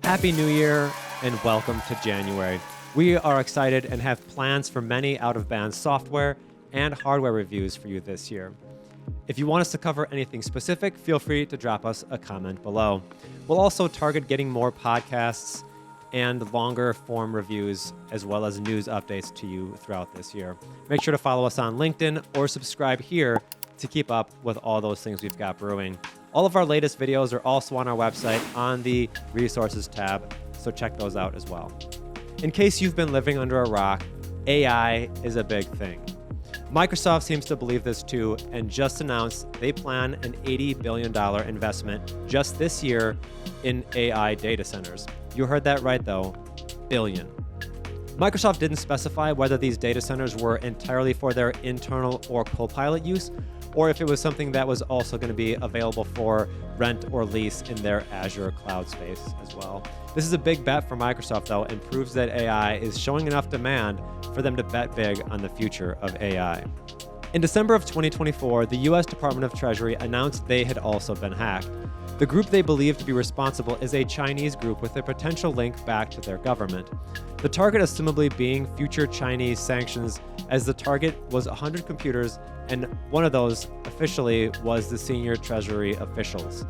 Happy New Year and welcome to January. We are excited and have plans for many out-of-band software and hardware reviews for you this year. If you want us to cover anything specific, feel free to drop us a comment below. We'll also target getting more podcasts and longer form reviews, as well as news updates to you throughout this year. Make sure to follow us on LinkedIn or subscribe here to keep up with all those things we've got brewing. All of our latest videos are also on our website on the Resources tab, so check those out as well. In case you've been living under a rock, AI is a big thing. Microsoft seems to believe this too, and just announced they plan an $80 billion investment just this year in AI data centers. You heard that right though, billion. Microsoft didn't specify whether these data centers were entirely for their internal or Copilot use, or if it was something that was also going to be available for rent or lease in their Azure cloud space as well. This is a big bet for Microsoft though, and proves that AI is showing enough demand for them to bet big on the future of AI. In December of 2024, the US Department of Treasury announced they had also been hacked. The group they believe to be responsible is a Chinese group with a potential link back to their government. The target assumably being future Chinese sanctions, as the target was 100 computers, and one of those officially was the senior Treasury officials.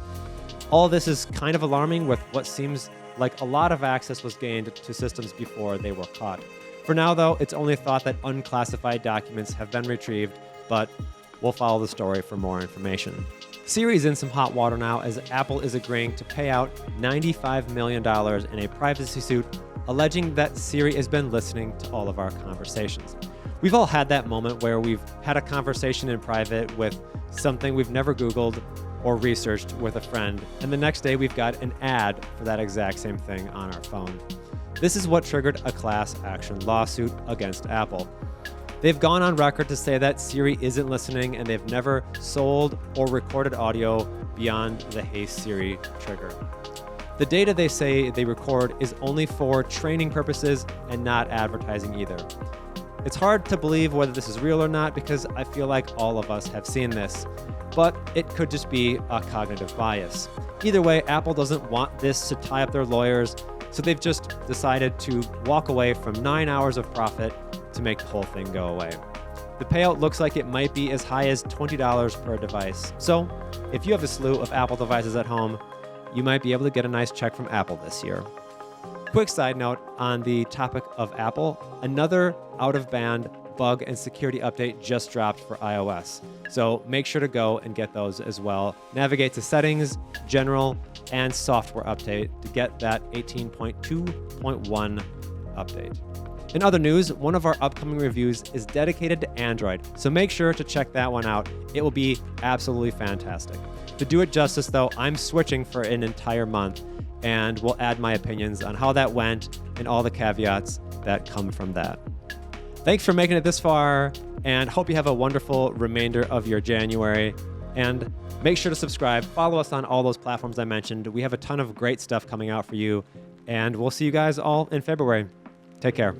All this is kind of alarming, with what seems like a lot of access was gained to systems before they were caught. For now though, it's only thought that unclassified documents have been retrieved, but we'll follow the story for more information. Siri's in some hot water now, as Apple is agreeing to pay out $95 million in a privacy suit, alleging that Siri has been listening to all of our conversations. We've all had that moment where we've had a conversation in private with something we've never Googled or researched with a friend, and the next day we've got an ad for that exact same thing on our phone. This is what triggered a class action lawsuit against Apple. They've gone on record to say that Siri isn't listening, and they've never sold or recorded audio beyond the Hey Siri trigger. The data they say they record is only for training purposes and not advertising either. It's hard to believe whether this is real or not, because I feel like all of us have seen this, but it could just be a cognitive bias. Either way, Apple doesn't want this to tie up their lawyers, so they've just decided to walk away from 9 hours of profit to make the whole thing go away. The payout looks like it might be as high as $20 per device. So if you have a slew of Apple devices at home, you might be able to get a nice check from Apple this year. Quick side note on the topic of Apple, another out-of-band bug and security update just dropped for iOS. So make sure to go and get those as well. Navigate to Settings, General, and Software Update to get that 18.2.1 update. In other news, one of our upcoming reviews is dedicated to Android, so make sure to check that one out. It will be absolutely fantastic. To do it justice though, I'm switching for an entire month, and we'll add my opinions on how that went and all the caveats that come from that. Thanks for making it this far, and hope you have a wonderful remainder of your January. And make sure to subscribe, follow us on all those platforms I mentioned. We have a ton of great stuff coming out for you, and we'll see you guys all in February. Take care.